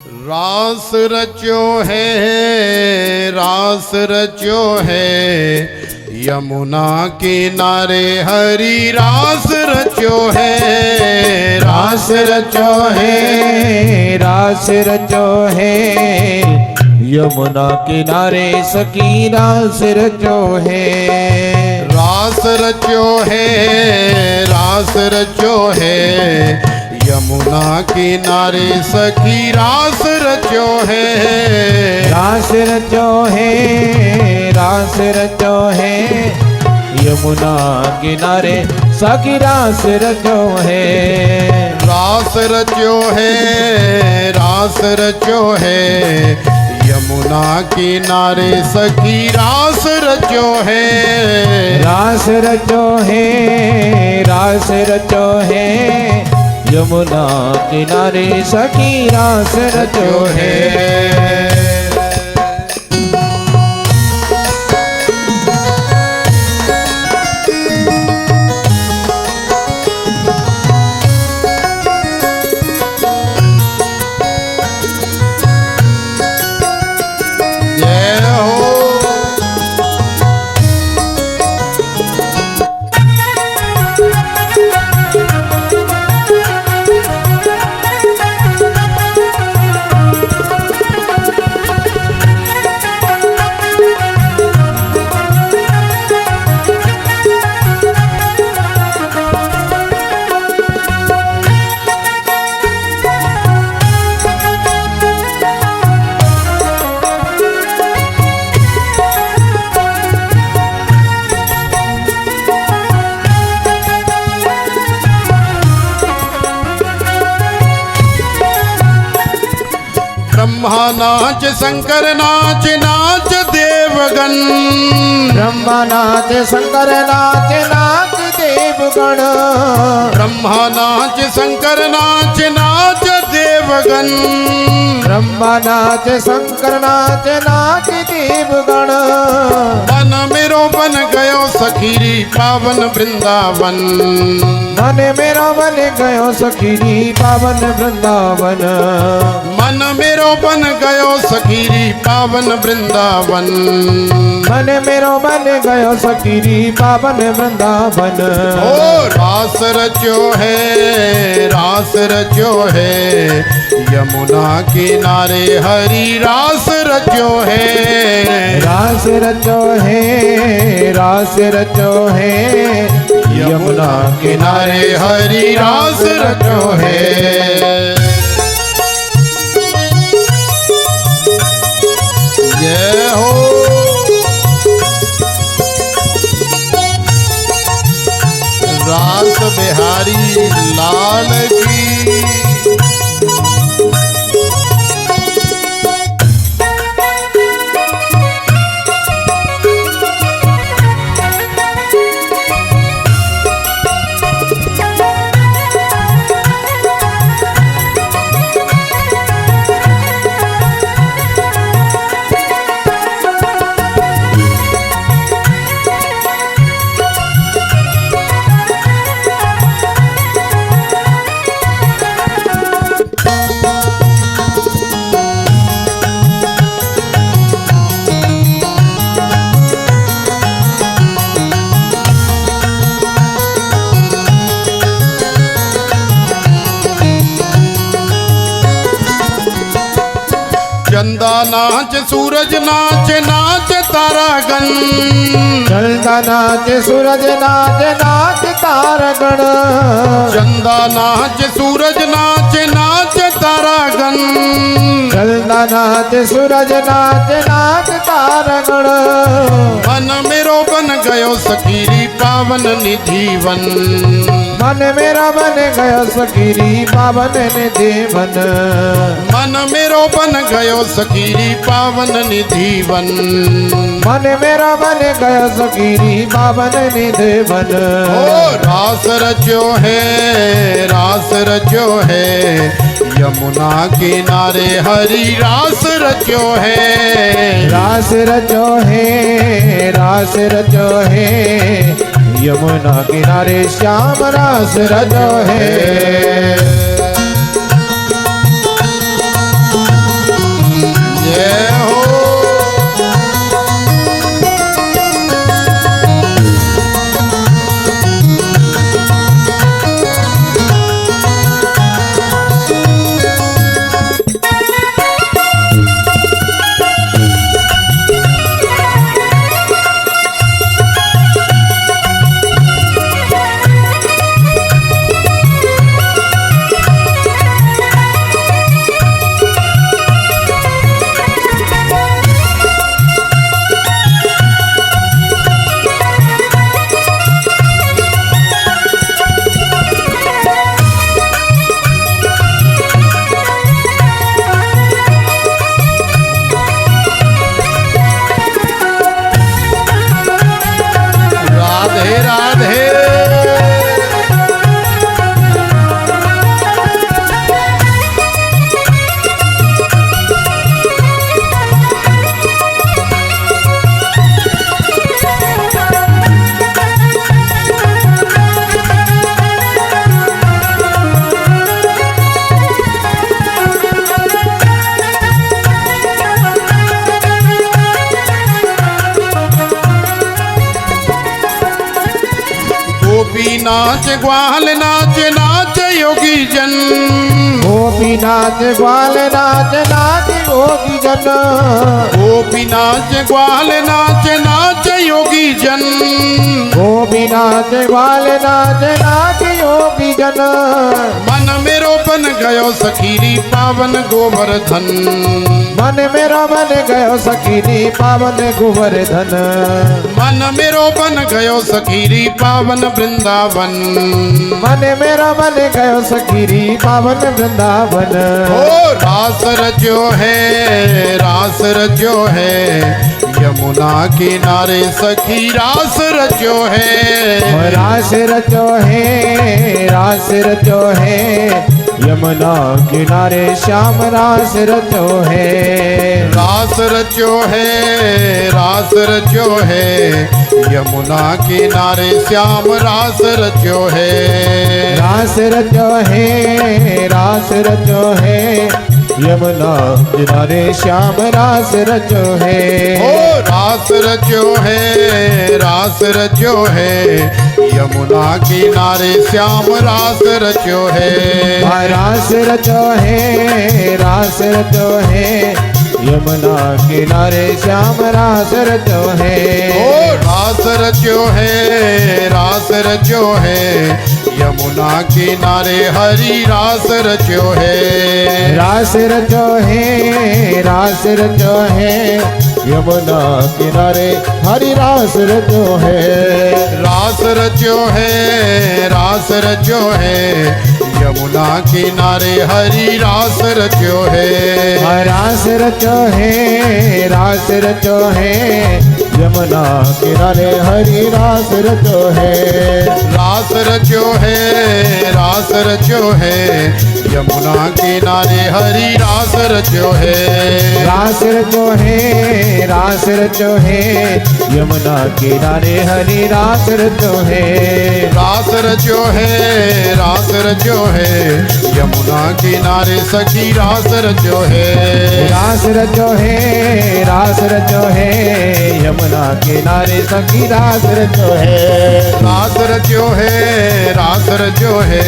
रास रचो है, रास रचो है, यमुना किनारे हरि रास रचो है। रास रचो है, रास रचो है, यमुना किनारे सखी रास रचो है। रास रचो है, रास रचो है, यमुना किनारे सखी रास रचो है। रास रचो है, रास रचो है, यमुना किनारे सखी रास रचो है। रास रचो है, रास रचो है, यमुना किनारे सखी रास रचो है। रास रचो है, रास रचो है, यमुना किनारे सखी रास रचो है। ब्रह्मा नाच, शंकर नाच, नाच देवगण। ब्रह्मा नाच, शंकर नाच, नाच देवगण। ब्रह्मा नाच, शंकर नाच, नाच देवगण। ब्रह्मा नाच, शंकर नाच, नाच देवगण। मन मेरो बन गयो सखीरी पावन वृंदावन। मन मेरो बन गयो सखीरी पावन वृंदावन। मन मेरो बन गयो सखीरी पावन वृंदावन। मन मेरो बन गयो सखीरी पावन वृंदावन। ओ रास रचो है, रास रचो है, यमुना किनारे हरि रास रचो है। रास रचो है, रास रचो है, यमुना किनारे हरि रास रचो है। जय हो रास बिहारी लाल की। चंदा नाच, सूरज नाच, नाच तारागण। चंदा नाच, सूरज नाच, नाच तारागण। चंदा नाच, सूरज नाच, नाच तारागण। चंदा नाच, सूरज नाच, नाच तारागण। मन मेरो बन गयो सखीरी पावन निधिवन। मन मेरा बन गयो सखीरी पावन निधिवन। मन मेरो बन गयो सखीरी पावन निधिवन। मन मेरा बन गयो सखीरी पावन निधिवन। ओ रास रचो है, रास रचो है, यमुना किनारे हरि रास रचो है। रास रचो है, रास रचो है, यमुना किनारे श्याम रास रचो है। नाच ग्वाल नाच नाच योगी जन गोपी नाच ग्वाल नाच नाच योगी जन गोपी नाच ग्वाल नाच नाच योगी जन गोपी नाच ग्वाल नाच नाच योगी जन मन मेरो बन गयो सखीरी पावन गोवर्धन मन मेरो बन गयो सखीरी पावन गोवर्धन मन मेरो बन गयो सखीरी पावन वृंदावन मन मेरो बन गयो सखीरी पावन वृंदावन ओ रास रजो है रास रजो है यमुना किनारे सखी रास रजो है रास रचो है रास रचो है यमुना किनारे श्याम रास रचो है रास रचो है रास रचो है यमुना किनारे श्याम रास रचो है रास रचो है रास रचो है यमुना किनारे श्याम रास रचो है ओ रास रचो है रास रचो है यमुना किनारे श्याम रास रचो है रास रचो है रास रचो है यमुना किनारे श्याम रास रचो है ओ रास रचो है रास रचो है यमुना किनारे हरि रास रचो है रास रचो है रास रचो है यमुना किनारे हरि रास रचो है रास रचो है रास रचो है यमुना किनारे हरि रास रचो है रास रचो है रास रचो है यमुना किनारे हरि रास रचो है रास रचो है रास रचो है यमुना किनारे हरि रास रचो है रास रचो है रास रचो है यमुना किनारे हरि रास रचो है रास रचो है रास रचो है यमुना किनारे सखी रास रचो है रास रचो है रास रचो है यमुना किनारे सखी रास रचो है रास रचो है रास रचो है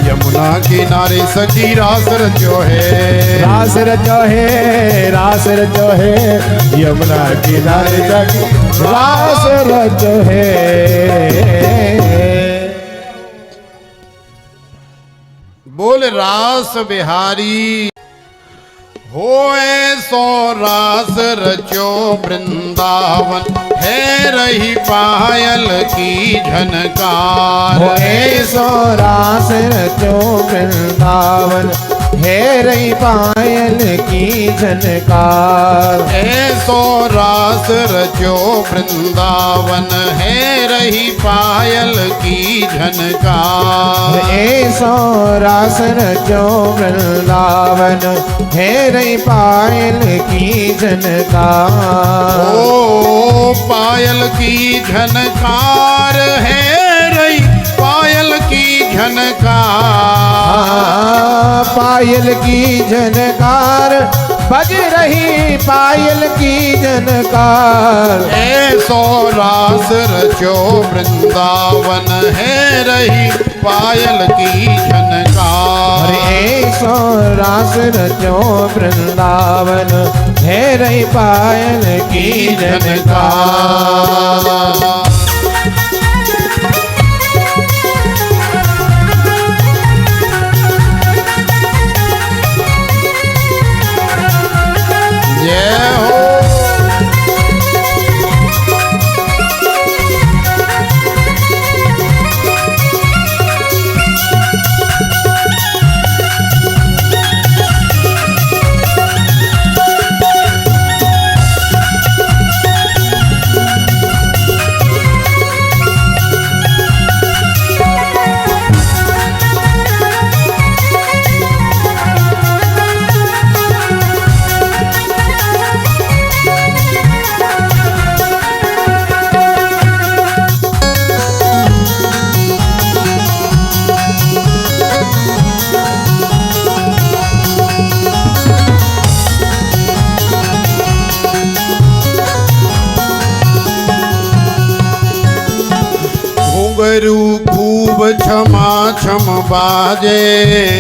यमुना किनारे सखी रास रचो है रास रचो है रास रचो है यमुना किनारे सखी रास रचो है बोल रास बिहारी होए सो रास रचो वृंदावन है रही पायल की झनकार होए सो रास रचो वृंदावन है रही पायल की झनकार ऐसो रास रचो वृंदावन है रही पायल की झनकार ऐसो रास रचो वृंदावन है रही पायल की झनकार ओ पायल की झनकार है रही पायल की झनकार पायल की झनकार बज रही पायल की झनकार ऐसो रास रचो वृंदावन है रही पायल की झनकार ऐसो रास रचो वृंदावन है रही पायल की झनकार जय हो घुंघरू खूब क्षमा छम बाजे,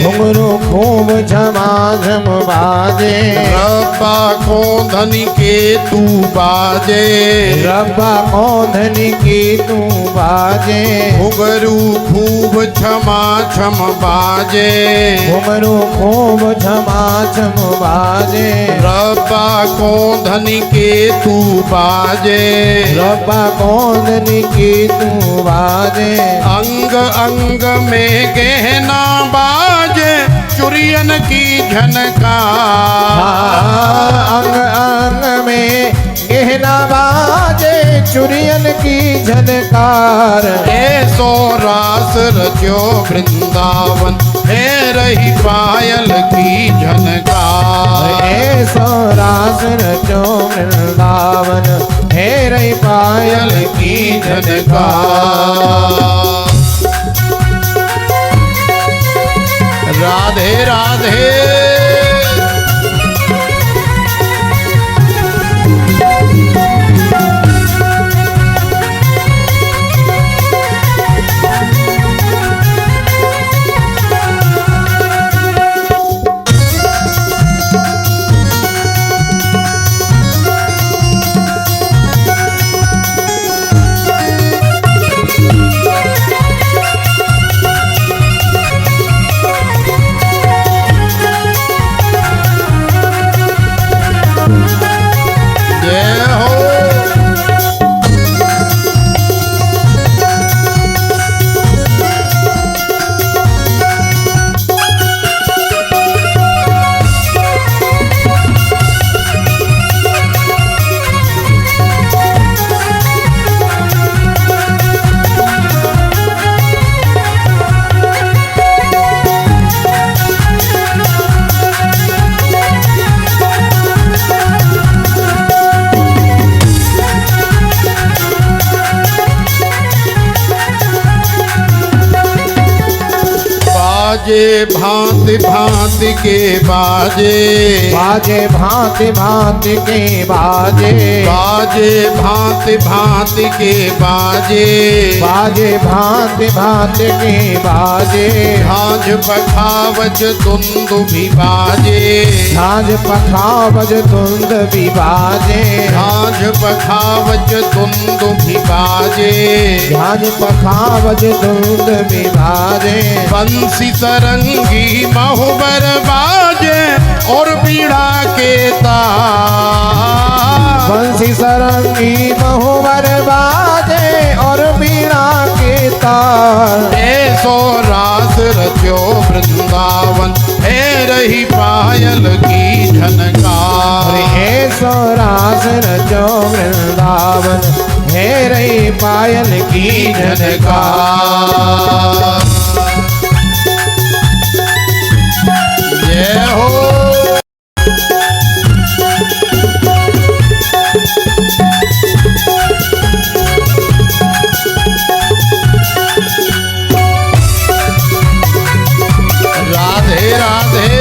घुंघरू खूब झमाझम बाजे, रब्बा को धनी के तू बाजे, रब्बा कौन की तू बाजे, घुंघरू खूब क्षमा छम बाजे, घुंघरू खूब झमाझम बाजे, रब्बा को धनी के तू बाजे, रब्बा कौन की तू बाजे, अंग अंग में गहना बाजे, चुरियन की झनकार, अंग अंग में गहना बाजे, चुरियन की झनकार, ऐसो रास रचो वृंदावन, है रही पायल की झनकार, ऐसो रास रचो वृंदावन, है रही पायल की झनकार। राधे राधे। बाजे भांति भांति के बाजे, बाजे भांति भांति के बाजे, बाजे भांति भांति के बाजे, बाजे भांति भांति के बाजे, झांझ पखावज तुंदु भी बाजे, झांझ पखावज तुंद भी बाजे, झांझ पखावज तुंदु भी बाजे, झांझ पखावज तुंद भी बाजे, बंसी सरंगी महुबर बाजे और बीड़ा के तार, बंसी सरंगी महुबर बाजे और बीड़ा के तार, ऐसो रास रचो वृंदावन, है रही पायल की झनकार, ऐसो रास रचो वृंदावन, है रही पायल की झनकार। जय हो। राधे राधे।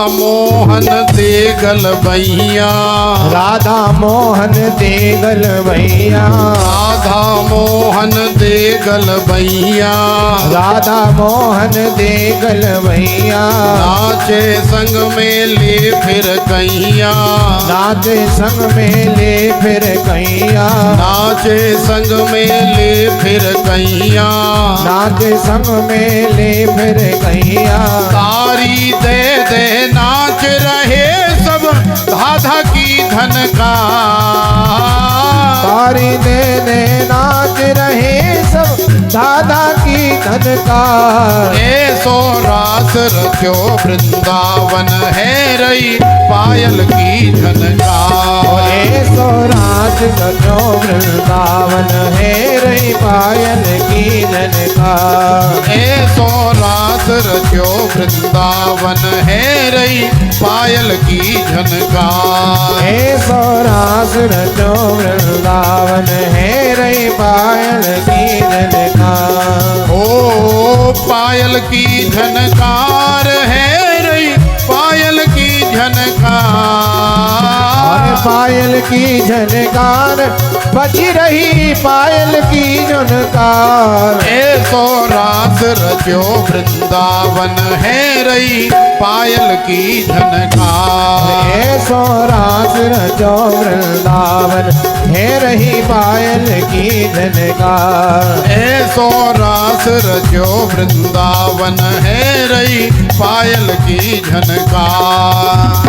मोहन देगल भैया, राधा मोहन देगल भैया, राधा मोहन देगल भैया, राधा मोहन देगल भैया, नाचे संग में ले फिर कैया, नाचे संग में ले फिर कैया, नाचे संग में ले फिर कैया, नाचे संग में ले फिर कैया। तारी दे दे नाच रहे सब धाधा की धनकार, तारी दे दे नाच रहे सब दादा की धनकार। ऐसो रास रचो वृंदावन है रही पायल की झनकार, ऐसो राज रचो वृंदावन है रही पायल की झनकार। ऐसो रास रचो वृंदावन है रही पायल की झनकार, ऐसो रास रचो वृंदावन है रही पायल की झनकार। ओ पायल की झनकार है रही पायल की झनकार, पायल की झनकार बची रही पायल की झनकार। ऐसो रास रचो वृंदावन है रही पायल की झनकार, ऐसो रास रचो वृंदावन है रही पायल की झनकार। ऐसो रास रचो वृंदावन है रही पायल की झनकार।